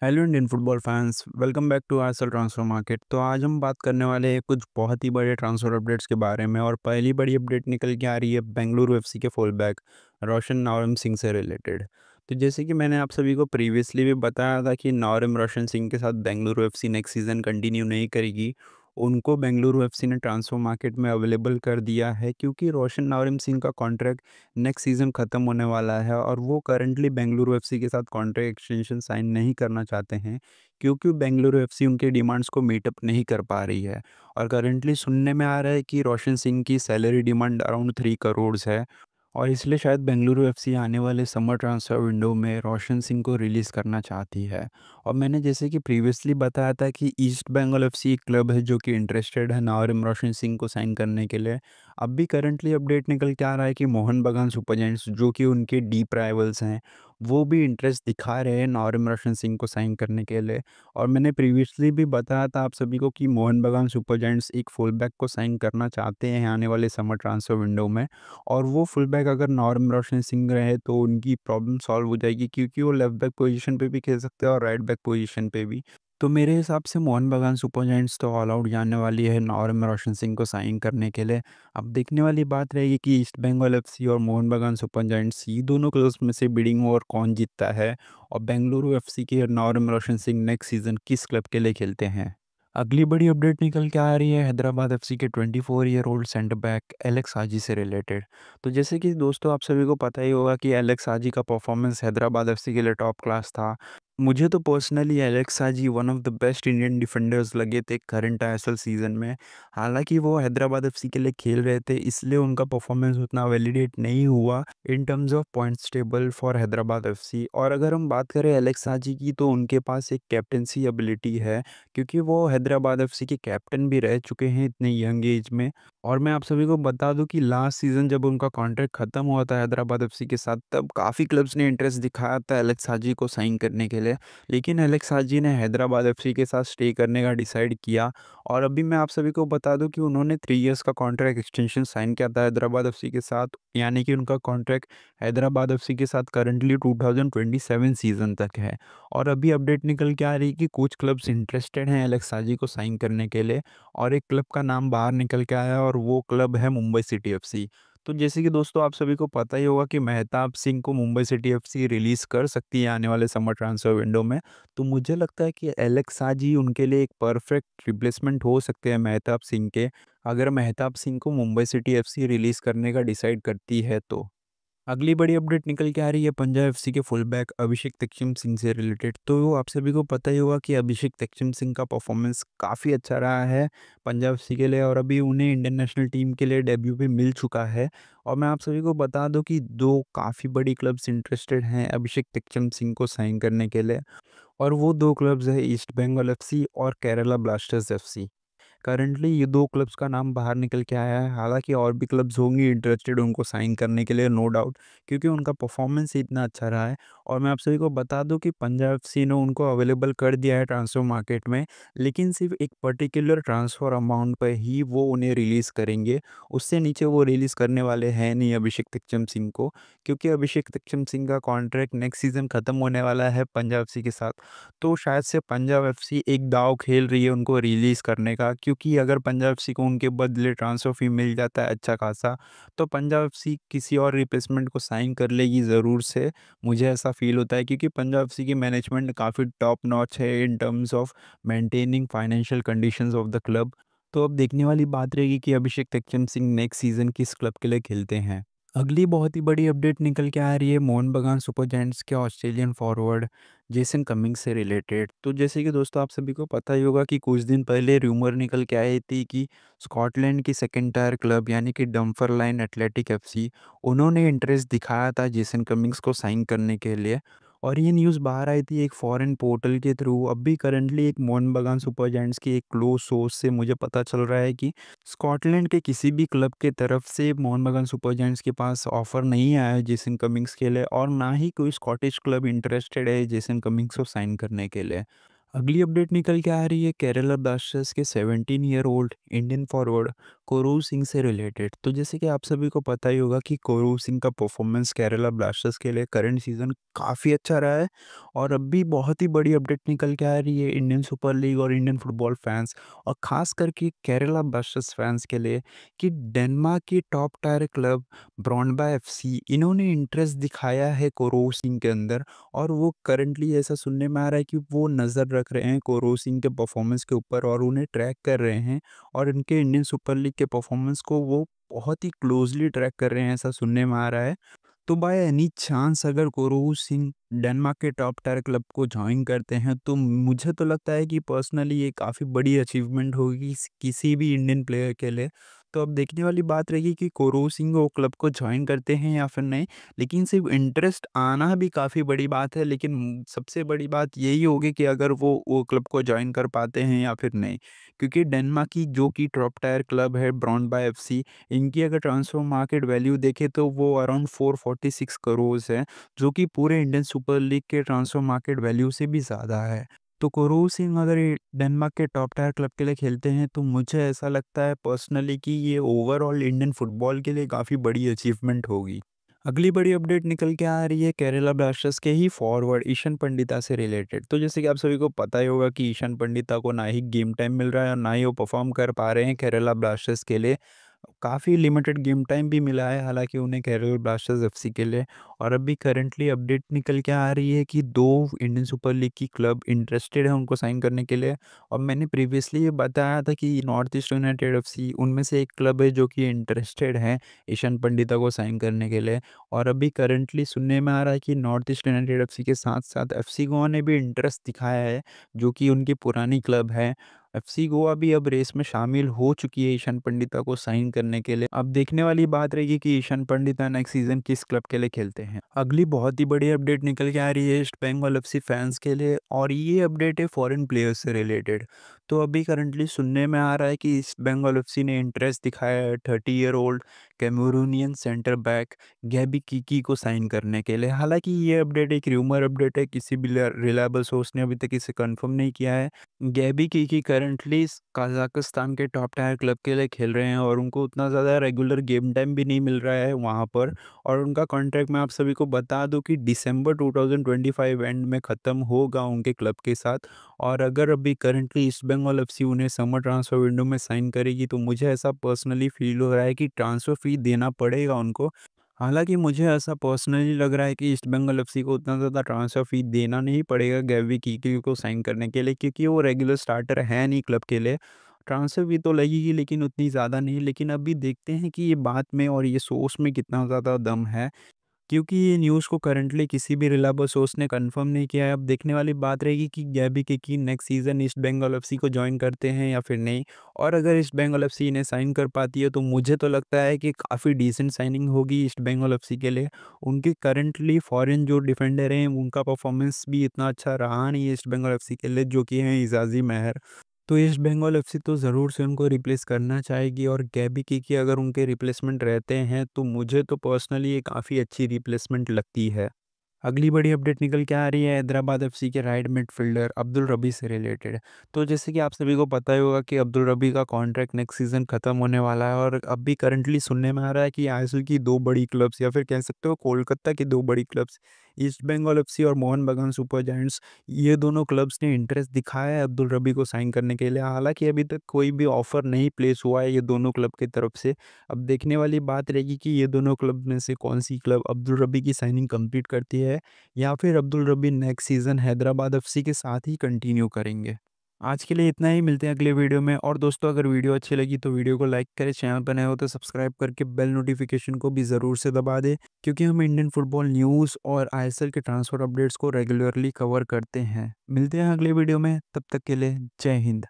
Hello Indian football fans, welcome back to RSL transfer market. तो आज हम बात करने वाले हैं कुछ बहुत ही बड़े ट्रांसफर अपडेट्स के बारे में। और पहली बड़ी अपडेट निकल के आ रही है बेंगलुरु एफसी के फुल बैक रोशन नवरम सिंह से रिलेटेड। तो जैसे कि मैंने आप सभी को प्रीवियसली भी बताया था कि नवरम रोशन सिंह के साथ Bengaluru FC next season continue नहीं करेगी। उनको बेंगलुरु एफसी ने ट्रांसफर मार्केट में अवेलेबल कर दिया है, क्योंकि रोशन नवरम सिंह का कॉन्ट्रैक्ट नेक्स्ट सीज़न ख़त्म होने वाला है और वो करंटली बेंगलुरु एफसी के साथ कॉन्ट्रैक्ट एक्सटेंशन साइन नहीं करना चाहते हैं, क्योंकि बेंगलुरु एफसी उनके डिमांड्स को मीट अप नहीं कर पा रही है। और करंटली सुनने में आ रहा है कि रोशन सिंह की सैलरी डिमांड अराउंड 3 करोड़ है। और इसलिए शायद बेंगलुरु एफसी आने वाले समर ट्रांसफ़र विंडो में रोशन सिंह को रिलीज़ करना चाहती है। और मैंने जैसे कि प्रीवियसली बताया था कि ईस्ट बंगाल एफसी एक क्लब है जो कि इंटरेस्टेड है नवरम रोशन सिंह को साइन करने के लिए। अब भी करंटली अपडेट निकल के आ रहा है कि मोहन बगान सुपर जायंट्स, जो कि उनके डीप राइवल्स हैं, वो भी इंटरेस्ट दिखा रहे हैं नवरम रोशन सिंह को साइन करने के लिए। और मैंने प्रीवियसली भी बताया था आप सभी को कि मोहन बगान सुपर जायंट्स एक फुल बैक को साइन करना चाहते हैं आने वाले समर ट्रांसफ़र विंडो में। और वो फुल बैक अगर नॉर्म रोशन सिंह रहे तो उनकी प्रॉब्लम सॉल्व हो जाएगी, क्योंकि वो लेफ्ट बैक पोजीशन पे भी खेल सकते हैं और राइट बैक पोजीशन पे भी। तो मेरे हिसाब से मोहन बगान सुपर जायंट्स तो ऑल आउट जाने वाली है नॉर्म रोशन सिंह को साइन करने के लिए। अब देखने वाली बात रहेगी कि ईस्ट बंगाल एफसी और मोहन बगान सुपर जायंट्स, ये दोनों क्लब्स में से बिडिंग और कौन जीतता है, और बेंगलुरु एफसी के norm Roshan Singh next season किस क्लब के लिए खेलते हैं। अगली बड़ी अपडेट निकल के आ रही है हैदराबाद एफसी के 24 year old centre back Alex Haji से रिलेटेड। तो जैसे कि दोस्तों आप सभी को पता ही होगा कि एलेक्स हाजी का परफॉर्मेंस हैदराबाद एफसी के लिए टॉप क्लास था। मुझे तो personally Alex Haji one of the best Indian defenders लगे थे करंट आईएसएल सीजन में। हालांकि वो हैदराबाद एफसी के लिए खेल रहे थे, इसलिए उनका परफॉर्मेंस उतना वैलिडेट नहीं हुआ in terms of points table for Hyderabad FC. और अगर हम बात करें एलेक्स हाजी की, तो उनके पास एक कैप्टेंसी एबिलिटी है, क्योंकि वो हैदराबाद एफसी के कैप्टन भी रह चुके हैं इतने यंग एज में। और मैं आप सभी को बता दूं कि लास्ट सीज़न जब उनका कॉन्ट्रैक्ट ख़त्म हुआ था हैदराबाद एफसी के साथ, तब काफ़ी क्लब्स ने इंटरेस्ट दिखाया था एलेक्स हाजी को साइन करने के लिए। लेकिन एलेक्स हाजी ने हैदराबाद एफसी के साथ स्टे करने का डिसाइड किया। और अभी मैं आप सभी को बता दूं कि उन्होंने 3 इयर्स का कॉन्ट्रैक्ट एक्सटेंशन साइन किया था हैदराबाद एफसी के साथ, यानी कि उनका कॉन्ट्रैक्ट हैदराबाद एफसी के साथ करंटली 2027 सीज़न तक है। और अभी अपडेट निकल के आ रही है कि कुछ क्लब्स इंटरेस्टेड हैं एलेक्स हाजी को साइन करने के लिए, और एक क्लब का नाम बाहर निकल के आया है और वो क्लब है मुंबई सिटी एफसी। तो जैसे कि दोस्तों आप सभी को पता ही होगा कि मेहताब सिंह को मुंबई सिटी एफसी रिलीज़ कर सकती है आने वाले समर ट्रांसफर विंडो में। तो मुझे लगता है कि एलेक्स हाजी उनके लिए एक परफेक्ट रिप्लेसमेंट हो सकते हैं मेहताब सिंह के, अगर मेहताब सिंह को मुंबई सिटी एफसी रिलीज़ करने का डिसाइड करती है तो। अगली बड़ी अपडेट निकल के आ रही है पंजाब एफसी के फुल बैक अभिषेक तक्षम सिंह से रिलेटेड। तो आप सभी को पता ही होगा कि अभिषेक तक्षम सिंह का परफॉर्मेंस काफ़ी अच्छा रहा है पंजाब एफसी के लिए, और अभी उन्हें इंडियन नेशनल टीम के लिए डेब्यू भी मिल चुका है। और मैं आप सभी को बता दूं कि दो काफ़ी बड़ी क्लब्स इंटरेस्टेड हैं अभिषेक तक्षम सिंह को साइन करने के लिए, और वो दो क्लब्स है ईस्ट बंगाल एफसी और केरला ब्लास्टर्स एफसी। करंटली ये 2 क्लब्स का नाम बाहर निकल के आया है, हालाँकि और भी क्लब्स होंगे इंटरेस्टेड उनको साइन करने के लिए, नो डाउट, क्योंकि उनका परफॉर्मेंस ही इतना अच्छा रहा है। और मैं आप सभी को बता दूँ कि पंजाब एफसी ने उनको अवेलेबल कर दिया है ट्रांसफर मार्केट में, लेकिन सिर्फ़ एक पर्टिकुलर ट्रांसफर अमाउंट पे ही वो उन्हें रिलीज़ करेंगे। उससे नीचे वो रिलीज़ करने वाले हैं नहीं अभिषेक तक्षम सिंह को, क्योंकि अभिषेक तक्षम सिंह का कॉन्ट्रैक्ट नेक्स्ट सीज़न ख़त्म होने वाला है पंजाब एफसी के साथ। तो शायद से पंजाब एफसी एक दाँव खेल रही है उनको रिलीज़ करने का, क्योंकि अगर पंजाब एफसी को उनके बदले ट्रांसफ़र फ़ी मिल जाता है अच्छा खासा, तो पंजाब एफसी किसी और रिप्लेसमेंट को साइन कर लेगी ज़रूर से। मुझे ऐसा फ़ील होता है, क्योंकि पंजाब एफसी की मैनेजमेंट काफ़ी टॉप नॉच है in terms of maintaining financial conditions of the club. तो अब देखने वाली बात रहेगी कि अभिषेक तक्षम सिंह नेक्स्ट सीज़न किस क्लब के लिए खेलते हैं। अगली बहुत ही बड़ी अपडेट निकल के आ रही है मोहन बगान सुपर जायंट्स के ऑस्ट्रेलियन फॉरवर्ड जेसन कमिंग्स से रिलेटेड। तो जैसे कि दोस्तों आप सभी को पता ही होगा कि कुछ दिन पहले रूमर निकल के आई थी कि स्कॉटलैंड की सेकंड टायर क्लब यानी कि डम्फरलाइन एथलेटिक एफसी, उन्होंने इंटरेस्ट दिखाया था जेसन कमिंग्स को साइन करने के लिए। और ये न्यूज़ बाहर आई थी एक फॉरेन पोर्टल के थ्रू। अब भी करंटली एक मोहन बगान सुपर जायंट्स की एक क्लोज सोर्स से मुझे पता चल रहा है कि स्कॉटलैंड के किसी भी क्लब के तरफ से मोहन बगान सुपर जायंट्स के पास ऑफर नहीं आया है जेसन कमिंग्स के लिए, और ना ही कोई स्कॉटिश क्लब इंटरेस्टेड है जेसन कमिंग्स को साइन करने के लिए। अगली अपडेट निकल के आ रही है केरला ब्लास्टर्स के 17 year old Indian forward Korou Singh से रिलेटेड। तो जैसे कि आप सभी को पता ही होगा कि कोरोव सिंह का परफॉर्मेंस केरला ब्लास्टर्स के लिए करंट सीज़न काफ़ी अच्छा रहा है और अब भी बहुत ही बड़ी अपडेट निकल के आ रही है इंडियन सुपर लीग और इंडियन फुटबॉल फैंस और ख़ास करके केरला ब्लास्टर्स फैंस के लिए कि डेनमार्क की टॉप टायर क्लब ब्रॉन्डबा एफसी इन्होंने इंटरेस्ट दिखाया है कोरोव सिंह के अंदर और वो करंटली ऐसा सुनने में आ रहा है कि वो नज़र रख रहे हैं कोरोव सिंह के परफॉर्मेंस के ऊपर और उन्हें ट्रैक कर रहे हैं और इनके इंडियन सुपर लीग के परफॉर्मेंस को वो बहुत ही क्लोजली ट्रैक कर रहे हैं, ऐसा सुनने में आ रहा है। तो बाय एनी चांस अगर कोरोव सिंह डेनमार्क के टॉप टायर क्लब को जॉइन करते हैं, तो मुझे तो लगता है कि पर्सनली ये काफ़ी बड़ी अचीवमेंट होगी किसी भी इंडियन प्लेयर के लिए। तो अब देखने वाली बात रहेगी कि कोरोव सिंह वो क्लब को जॉइन करते हैं या फिर नहीं। लेकिन सिर्फ इंटरेस्ट आना भी काफ़ी बड़ी बात है, लेकिन सबसे बड़ी बात यही होगी कि अगर वो क्लब को जॉइन कर पाते हैं या फिर नहीं। क्योंकि डेनमार्क की जो कि टॉप टायर क्लब है ब्रॉन्डबा एफसी, इनकी अगर ट्रांसफर मार्केट वैल्यू देखें तो वो अराउंड 446 करोड़ है, जो कि पूरे इंडियन सुपर लीग के ट्रांसफर मार्केट वैल्यू से भी ज़्यादा है। तो कोरोव सिंह अगर ये डेनमार्क के टॉप टायर क्लब के लिए खेलते हैं, तो मुझे ऐसा लगता है पर्सनली कि ये ओवरऑल इंडियन फुटबॉल के लिए काफ़ी बड़ी अचीवमेंट होगी। अगली बड़ी अपडेट निकल के आ रही है केरला ब्लास्टर्स के ही फॉरवर्ड ईशान पंडिता से रिलेटेड। तो जैसे कि आप सभी को पता ही होगा कि ईशान पंडिता को ना ही गेम टाइम मिल रहा है और ना ही वो परफॉर्म कर पा रहे हैं केरला ब्लास्टर्स के लिए। काफ़ी लिमिटेड गेम टाइम भी मिला है हालांकि उन्हें केरला ब्लास्टर्स एफसी के लिए। और अभी करंटली अपडेट निकल के आ रही है कि दो इंडियन सुपर लीग की क्लब इंटरेस्टेड है उनको साइन करने के लिए। और मैंने प्रीवियसली ये बताया था कि नॉर्थ ईस्ट यूनाइटेड एफसी उनमें से एक क्लब है जो कि इंटरेस्टेड है ईशान पंडिता को साइन करने के लिए। और अभी करंटली सुनने में आ रहा है कि नॉर्थ ईस्ट यूनाइटेड एफसी के साथ-साथ एफसी गोवा ने भी इंटरेस्ट दिखाया है, जो कि उनकी पुरानी क्लब है। एफसी गोवा भी अब रेस में शामिल हो चुकी है ईशान पंडिता को साइन करने के लिए। अब देखने वाली बात रहेगी कि ईशान पंडिता नेक्स्ट सीज़न किस क्लब के लिए खेलते हैं। अगली बहुत ही बड़ी अपडेट निकल के आ रही है ईस्ट बंगाल एफसी फैंस के लिए और ये अपडेट है फॉरेन प्लेयर्स से रिलेटेड। तो अभी करंटली सुनने में आ रहा है कि ईस्ट बंगाल एफसी ने इंटरेस्ट दिखाया है 30 year old Cameroonian centre back Gaby Kiki को साइन करने के लिए। हालांकि ये अपडेट एक र्यूमर अपडेट है, किसी भी रिलायबल सोर्स ने अभी तक इसे कंफर्म नहीं किया है। गैबी कीकी करंटली कजाकिस्तान के टॉप टायर क्लब के लिए खेल रहे हैं और उनको उतना ज़्यादा रेगुलर गेम टाइम भी नहीं मिल रहा है वहाँ पर। और उनका कॉन्ट्रैक्ट मैं आप सभी को बता दूं कि दिसंबर 2025 एंड में ख़त्म होगा उनके क्लब के साथ। और अगर अभी करंटली ईस्ट बंगाल एफसी उन्हें समर ट्रांसफ़र विंडो में साइन करेगी, तो मुझे ऐसा पर्सनली फील हो रहा है कि ट्रांसफ़र फ़ी देना पड़ेगा उनको। हालाँकि मुझे ऐसा पर्सनली लग रहा है कि ईस्ट बंगाल एफसी को उतना ज़्यादा ट्रांसफ़र फ़ी देना नहीं पड़ेगा गैवी कीकी को साइन करने के लिए, क्योंकि वो रेगुलर स्टार्टर है नहीं क्लब के लिए। ट्रांसफ़र फ़ी तो लगेगी लेकिन उतनी ज़्यादा नहीं। लेकिन अभी देखते हैं कि ये बात में और ये सोर्स में कितना ज़्यादा दम है। क्योंकि ये न्यूज़ को करंटली किसी भी रिलायबल सोर्स ने कंफर्म नहीं किया है। अब देखने वाली बात रहेगी कि Gaby Kiki next season east Bengal FC को जॉइन करते हैं या फिर नहीं। और अगर ईस्ट बंगाल एफसी इन्हें साइन कर पाती है, तो मुझे तो लगता है कि काफ़ी डिसेंट साइनिंग होगी ईस्ट बंगाल एफसी के लिए। उनके करंटली फॉरेन जो डिफेंडर हैं उनका परफॉर्मेंस भी इतना अच्छा रहा नहीं है ईस्ट बंगाल एफसी के लिए, जो कि हैं इजाज़ी महर। तो ईस्ट बंगाल एफसी तो ज़रूर से उनको रिप्लेस करना चाहेगी और गैबी कीकी अगर उनके रिप्लेसमेंट रहते हैं, तो मुझे तो पर्सनली ये काफ़ी अच्छी रिप्लेसमेंट लगती है। अगली बड़ी अपडेट निकल के आ रही है हैदराबाद एफसी के राइट मिडफील्डर अब्दुल रबी से रिलेटेड। तो जैसे कि आप सभी को पता ही होगा कि अब्दुल रबी का कॉन्ट्रैक्ट नेक्स्ट सीज़न खत्म होने वाला है और अभी करंटली सुनने में आ रहा है कि आईएसएल की 2 बड़ी क्लब्स या फिर कह सकते हो कोलकाता की 2 बड़ी क्लब्स ईस्ट बंगाल एफसी और मोहन बगान सुपर जायंट्स, ये दोनों क्लब्स ने इंटरेस्ट दिखाया है अब्दुल रबी को साइन करने के लिए। हालाँकि अभी तक कोई भी ऑफ़र नहीं प्लेस हुआ है ये दोनों क्लब की तरफ से। अब देखने वाली बात रहेगी कि ये दोनों क्लब में से कौन-सी क्लब अब्दुल रबी की साइनिंग कंप्लीट करती है या फिर अब्दुल रब्बी नेक्स्ट सीज़न हैदराबाद एफसी के साथ ही कंटिन्यू करेंगे। आज के लिए इतना ही, मिलते हैं अगले वीडियो में। और दोस्तों अगर वीडियो अच्छी लगी तो वीडियो को लाइक करें, चैनल पर नए हो तो सब्सक्राइब करके बेल नोटिफिकेशन को भी ज़रूर से दबा दें, क्योंकि हम इंडियन फुटबॉल न्यूज़ और आईएसएल के ट्रांसफ़र अपडेट्स को रेगुलरली कवर करते हैं। मिलते हैं अगले वीडियो में, तब तक के लिए जय हिंद।